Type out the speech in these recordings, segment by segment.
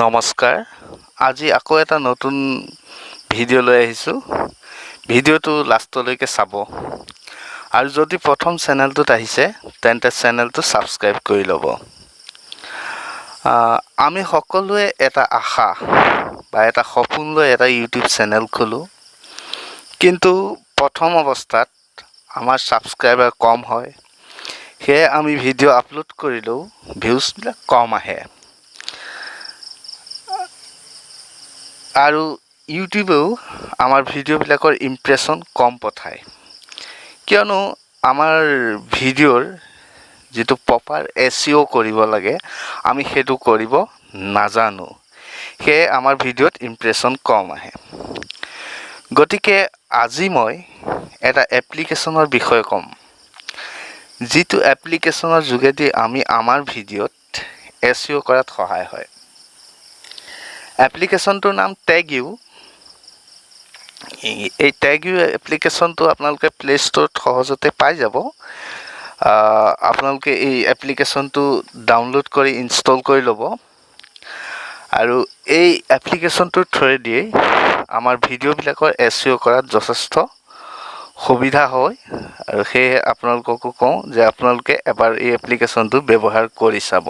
নমস্কাৰ আজি আকৌ এটা নতুন ভিডিঅ' লৈ আহিছোঁ ভিডিঅ'টো লাষ্টলৈকে চাব আৰু যদি প্ৰথম চেনেলটোত আহিছে তেন্তে চেনেলটো সাবস্ক্ৰাইব কৰি ল'ব আমি সকলোৱে এটা আশা বা এটা সপোন লৈ এটা ইউটিউব চেনেল খোলো কিন্তু প্ৰথম অৱস্থাত আমাৰ সাবস্ক্ৰাইবাৰ কম হয় সেয়ে আমি ভিডিঅ' আপলোড কৰিলেও ভিউজবিলাক কম আহে আৰু ইউটিউবেও আমাৰ ভিডিঅ'বিলাকৰ ইমপ্ৰেশ্যন কম পঠায় কিয়নো আমাৰ ভিডিঅ'ৰ যেটো প্ৰপাৰ এসইও কৰিব লাগে আমি হেতু কৰিব নাজানো সেয়ে আমাৰ ভিডিঅ'ত ইমপ্ৰেশ্যন কম আহে গতিকে আজি মই এটা এপ্লিকেশ্যনৰ বিষয়ে ক'ম যেটো এপ্লিকেশ্যনৰ যোগেদি আমি আমাৰ ভিডিঅ'ত এসইও কৰাত সহায় হয় এপ্লিকেশ্যনটোৰ নাম টেগইউ এই টেগইউ এপ্লিকেশ্যনটো আপোনালোকে প্লে ষ্টৰত সহজতে পাই যাব আপোনালোকে এই এপ্লিকেশ্যনটো ডাউনলোড কৰি ইনষ্টল কৰি ল'ব আৰু এই এপ্লিকেশ্যনটোৰ থ্ৰুৱেদি আমাৰ ভিডিঅ'বিলাকৰ এসইও কৰাত যথেষ্ট সুবিধা হয় আৰু সেয়ে আপোনালোককো কওঁ যে আপোনালোকে এবাৰ এই এপ্লিকেশ্যনটো ব্যৱহাৰ কৰি চাব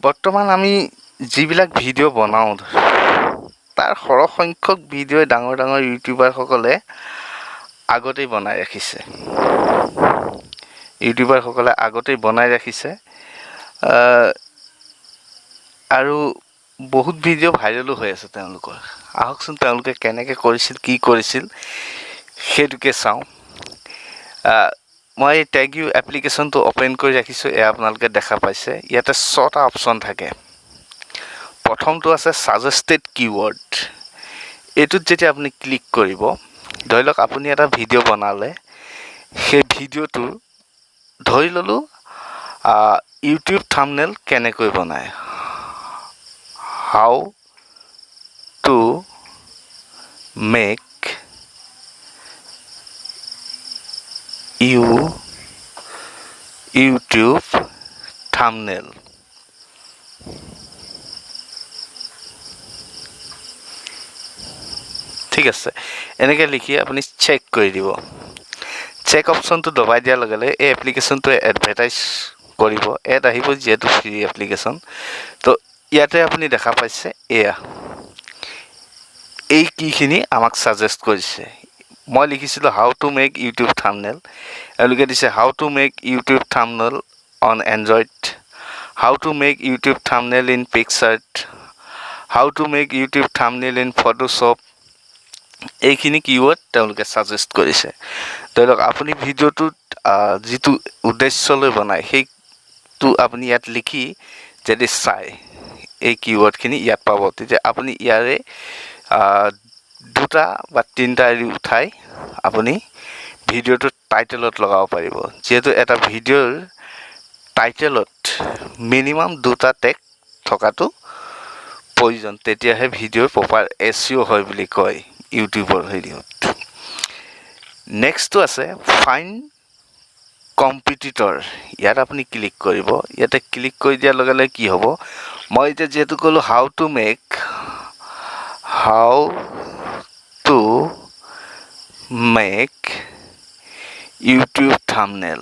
বৰ্তমান আমি যিবিলাক ভিডিঅ' বনাওঁ তাৰ সৰহ সংখ্যক ভিডিঅ' ডাঙৰ ইউটিউবাৰসকলে আগতেই বনাই ৰাখিছে আৰু বহুত ভিডিঅ' ভাইৰেলো হৈ আছে তেওঁলোকৰ আহকচোন তেওঁলোকে কেনেকৈ কৰিছিল কি কৰিছিল হেতুকে চাওঁ মই টেগইউ এপ্লিকেশ্যনটো ওপেন কৰি ৰাখিছোঁ এয়া আপোনালোকে দেখা পাইছে ইয়াতে 6টা অপচন থাকে প্ৰথমটো আছে সাজেষ্টেড কিৱৰ্ড এটোত যেতিয়া আপুনি ক্লিক কৰিব ধৰি লওক আপুনি এটা ভিডিঅ' বনালে সেই ভিডিঅ'টো ধৰি ললো ইউটিউব থাম্বনেল কেনেকৈ বনায় how to make YouTube thumbnail ঠিক আছে এনেকৈ লিখি আপুনি চেক কৰি দিব চেক অপচনটো দবাই দিয়াৰ লগে লগে এই এপ্লিকেশ্যনটোৱে এডভাৰটাইজ কৰিব এড আহিব যেটো ফ্ৰী এপ্লিকেশ্যন তো ইয়াতে আপুনি দেখা পাইছে এয়া এই কিখিনি আমাক সাজেষ্ট কৰিছে মই লিখিছিলোঁ how to make YouTube thumbnail এলোকে দিছে how to make YouTube thumbnail on Android how to make YouTube thumbnail in PicsArt how to make YouTube thumbnail in Photoshop এইখিনি কিৱৰ্ড তেওঁলোকে সাজেষ্ট কৰিছে ধৰি লওক আপুনি ভিডিঅ'টোত যেটো উদ্দেশ্যলৈ বনায় সেইটো আপুনি ইয়াত লিখি যদি চাই এই কিৱৰ্ডখিনি ইয়াত পাব তেতিয়া আপুনি ইয়াৰে দুটা বা তিনটা এৰি উঠাই আপুনি ভিডিঅ'টোৰ টাইটেলত লগাব পাৰিব যেহেতু এটা ভিডিঅ'ৰ টাইটেলত মিনিমাম দুটা টেগ থকাটো প্ৰয়োজন তেতিয়াহে ভিডিঅ'ৰ প্ৰপাৰ এসইও হয় বুলি কয় ইউটিউবৰ ভিডিঅ'ত নেক্সটটো আছে ফাইন কম্পিটিটৰ ইয়াত আপুনি ক্লিক কৰিব ইয়াতে ক্লিক কৰি দিয়াৰ লগে লগে কি হ'ব মই এতিয়া যেহেতু ক'লো হাউ টু মেক ইউটিউব থাম্বনেল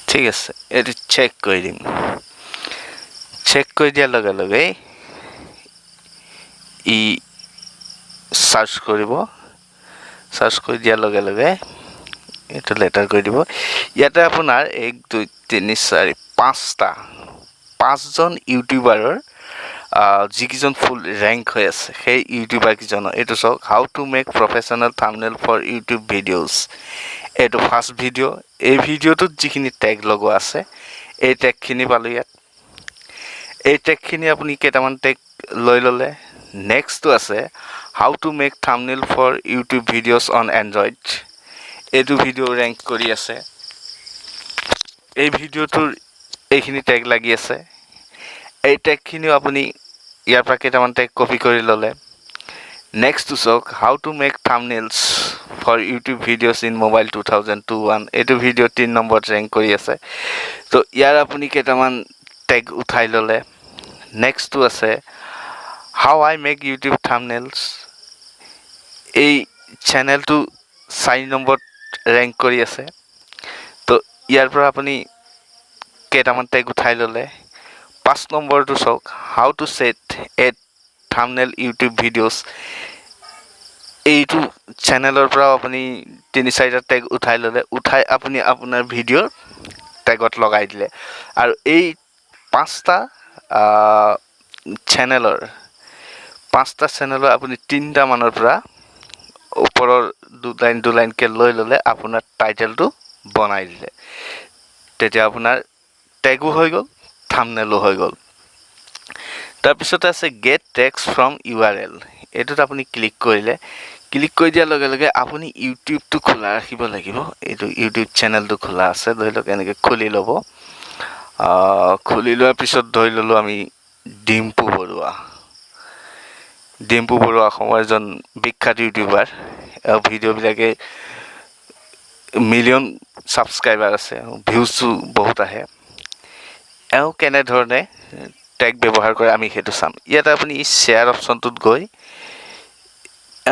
ঠিক আছে এটো চেক কৰি দিম চেক কৰি দিয়াৰ লগে লগে ই সাৰ্চ কৰি দিয়াৰ লগে লগে এটা লেটাৰ কৰি দিব ইয়াতে আপোনাৰ 1 2 3 4 5জন ইউটিউবাৰৰ যিকিজন ফুল ৰেংক হৈ আছে সেই ইউটিউবাৰ কিজনৰ এটো চাওক how to make professional thumbnail for YouTube videos এটো ফাৰ্স্ট ভিডিঅ' এই ভিডিঅ'টোত যিখিনি টেগ লগোৱা আছে এই টেগখিনি পালো ইয়াত এই টেগখিনি আপুনি কেইটামান টেগ লৈ ললে নেক্সটটো আছে how to make thumbnail for YouTube videos on Android এটো ভিডিঅ' ৰেংক কৰি আছে এই ভিডিঅ'টোৰ এইখিনি টেগ লাগি আছে এই টেগখিনিও আপুনি ইয়াৰ পৰা কেইটামান টেগ কপি কৰি ল'লে নেক্সটটো চাওক how to make thumbnails for YouTube videos in mobile 2021 এইটো ভিডিঅ' 3 নম্বৰত ৰেংক কৰি আছে তো ইয়াৰ আপুনি কেইটামান টেগ উঠাই ল'লে নেক্সটটো আছে হাউ আই মেক ইউটিউব থাম্বনেইলছ এই চেনেলটো 4 নম্বৰত ৰেংক কৰি আছে তো ইয়াৰ পৰা আপুনি কেইটামান টেগ উঠাই ল'লে 5 নম্বৰটো চাওক how two set A thumbnail YouTube videos এইটো চেনেলৰ পৰা আপুনি 3-4টা টেগ উঠাই ল'লে উঠাই আপুনি আপোনাৰ ভিডিঅ'ৰ টেগত লগাই দিলে আৰু এই 5টা চেনেলৰ আপুনি 3টা মানৰ পৰা ওপৰৰ দুলাইনকৈ লৈ ল'লে আপোনাৰ টাইটেলটো বনাই দিলে তেতিয়া আপোনাৰ টেগো হৈ গ'ল থাম্বনেইলো হৈ গ'ল তাৰপিছতে আছে গেট টেগছ ফ্ৰম URL এইটোত আপুনি ক্লিক কৰিলে ক্লিক কৰি দিয়াৰ লগে লগে আপুনি ইউটিউবটো খোলা ৰাখিব লাগিব এইটো ইউটিউব চেনেলটো খোলা আছে ধৰি লওক এনেকৈ খুলি ল'ব খুলি লোৱাৰ পিছত ধৰি ল'লোঁ আমি ডিম্পু বৰুৱা অসমৰ এজন বিখ্যাত ইউটিউবাৰ ভিডিঅ'বিলাকে মিলিয়ন ছাবস্ক্ৰাইবাৰ আছে ভিউজো বহুত আহে এওঁ কেনেধৰণে টেগ ব্যৱহাৰ কৰে আমি সেইটো চাম ইয়াত আপুনি শ্বেয়াৰ অপশ্যনটোত গৈ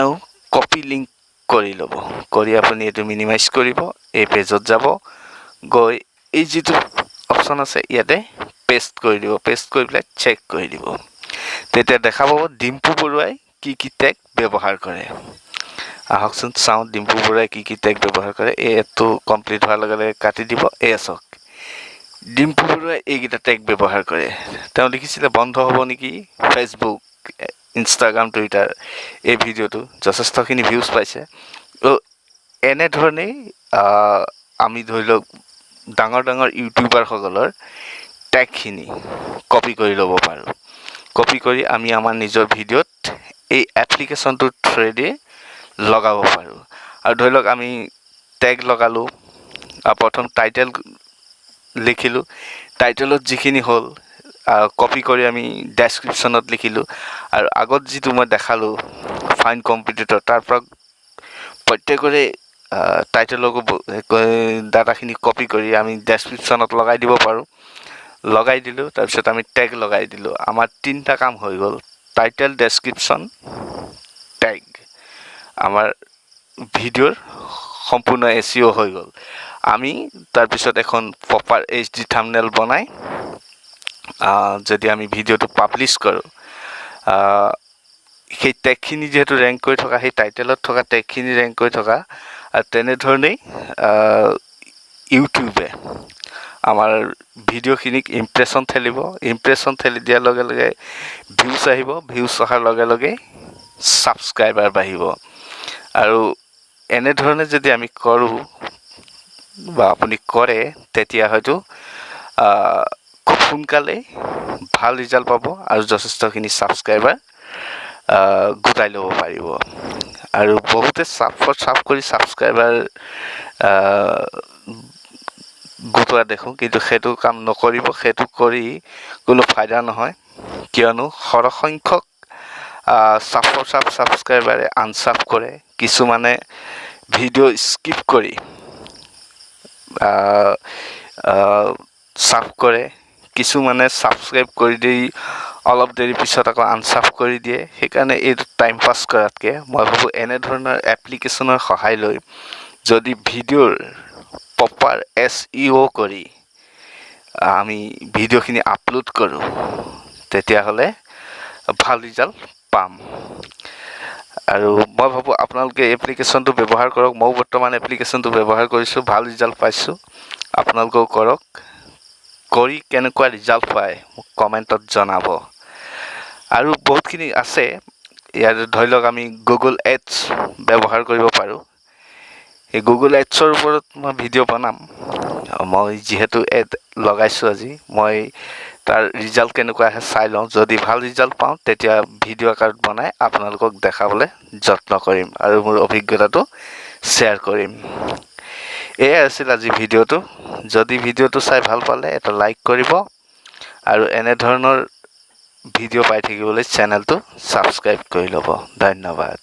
এওঁ কপি লিংক কৰি ল'ব কৰি আপুনি এইটো মিনিমাইজ কৰিব এই পেজত যাব গৈ এই যিটো অপশ্যন আছে ইয়াতে পেষ্ট কৰি দিব পেষ্ট কৰি পেলাই চেক কৰি দিব তেতিয়া দেখা পাব ডিম্পু বৰুৱাই কি টেগ ব্যৱহাৰ কৰে আহকচোন চাওঁ ডিম্পু বৰুৱাই কি টেগ ব্যৱহাৰ কৰে এইটো কমপ্লিট হোৱাৰ লগে লগে কাটি দিব চাওক ডিম্পু বৰুৱাই এইকেইটা টেগ ব্যৱহাৰ কৰে তেওঁ লিখিছিলে বন্ধ হ'ব নেকি ফেচবুক ইনষ্টাগ্ৰাম টুইটাৰ এই ভিডিঅ'টো যথেষ্টখিনি ভিউজ পাইছে এনেধৰণেই আমি ধৰি লওক ডাঙৰ ইউটিউবাৰসকলৰ টেগখিনি কপি কৰি ল'ব পাৰোঁ কপি কৰি আমি আমাৰ নিজৰ ভিডিঅ'ত এই এপ্লিকেশ্যনটোৰ থ্ৰুৱেদি লগাব পাৰোঁ আৰু ধৰি লওক আমি টেগ লগালোঁ প্ৰথম টাইটেল লিখিলোঁ টাইটেলত যিখিনি হ'ল কপি কৰি আমি ডেছক্ৰিপশ্যনত লিখিলোঁ আৰু আগত যিটো মই দেখালোঁ ফাইন কম্পিটিটৰ তাৰ পৰা প্ৰত্যেকৰে টাইটেলৰ ডাটাখিনি কপি কৰি আমি ডেছক্ৰিপশ্যনত লগাই দিব পাৰোঁ লগাই দিলোঁ তাৰপিছত আমি টেগ লগাই দিলোঁ আমাৰ 3টা কাম হৈ গ'ল টাইটেল ডেছক্ৰিপশ্যন টেগ আমাৰ ভিডিঅ'ৰ সম্পূৰ্ণ SEO হৈ গ'ল আমি তাৰপিছত এখন প্ৰপাৰ HD থাম্বনেইল বনাই যদি আমি ভিডিঅ'টো পাব্লিছ কৰোঁ সেই টেগখিনি যিহেতু ৰেংক কৰি থকা সেই টাইটেলত থকা টেগখিনি ৰেংক কৰি থকা আৰু তেনেধৰণেই ইউটিউবে আমাৰ ভিডিঅ'খিনিক ইমপ্ৰেশ্যন ঠেলি দিয়াৰ লগে লগে ভিউজ আহিব ভিউজ অহাৰ লগে লগে ছাবস্ক্ৰাইবাৰ বাঢ়িব আৰু এনেধৰণে যদি আমি কৰোঁ বা আপুনি কৰে তেতিয়া হয়তো খুব সোনকালে ভাল ৰিজাল্ট পাব আৰু যথেষ্টখিনি ছাবস্ক্ৰাইবাৰ গোটাই ল'ব পাৰিব আৰু বহুতে চাফ কৰি ছাবস্ক্ৰাইবাৰ গোটোৱা দেখোঁ কিন্তু সেইটো কাম নকৰিব সেইটো কৰি কোনো ফাইদা নহয় কিয়নো সৰহসংখ্যক ছাবস্ক্ৰাইবাৰে আনছাব কৰে কিছুমানে ভিডিঅ' স্কিপ কৰি ছাব কৰে কিছুমানে ছাবস্ক্ৰাইব কৰি দি অলপ দেৰি পিছত আকৌ আনছাব কৰি দিয়ে সেইকাৰণে এইটো টাইম পাছ কৰাতকৈ মই ভাবোঁ এনেধৰণৰ এপ্লিকেশ্যনৰ সহায় লৈ যদি ভিডিঅ'ৰ প্ৰপাৰ SEO কৰি আমি ভিডিঅ'খিনি আপলোড কৰোঁ তেতিয়াহ'লে ভাল ৰিজাল্ট পাম আৰু মই ভাবোঁ আপোনালোকে এপ্লিকেশ্যনটো ব্যৱহাৰ কৰক মই বৰ্তমান এপ্লিকেশ্যনটো ব্যৱহাৰ কৰিছোঁ ভাল ৰিজাল্ট পাইছোঁ আপোনালোকেও কৰক কৰি কেনেকুৱা ৰিজাল্ট পায় মোক কমেণ্টত জনাব আৰু বহুতখিনি আছে ইয়াত ধৰি লওক আমি গুগল এডছ ব্যৱহাৰ কৰিব পাৰোঁ এই গুগল এডছৰ ওপৰত মই ভিডিঅ' বনাম মই যিহেতু এড লগাইছোঁ আজি মই তাৰ ৰিজাল্ট কেনেকুৱা আহে চাই লওঁ যদি ভাল ৰিজাল্ট পাওঁ তেতিয়া ভিডিঅ' আকাৰত বনাই আপোনালোকক দেখাবলৈ যত্ন কৰিম আৰু মোৰ অভিজ্ঞতাটো শ্বেয়াৰ কৰিম এয়াই আছিল আজি ভিডিঅ'টো যদি ভিডিঅ'টো চাই ভাল পালে এটা লাইক কৰিব আৰু এনেধৰণৰ ভিডিঅ' পাই থাকিবলৈ চেনেলটো ছাবস্ক্ৰাইব কৰি ল'ব ধন্যবাদ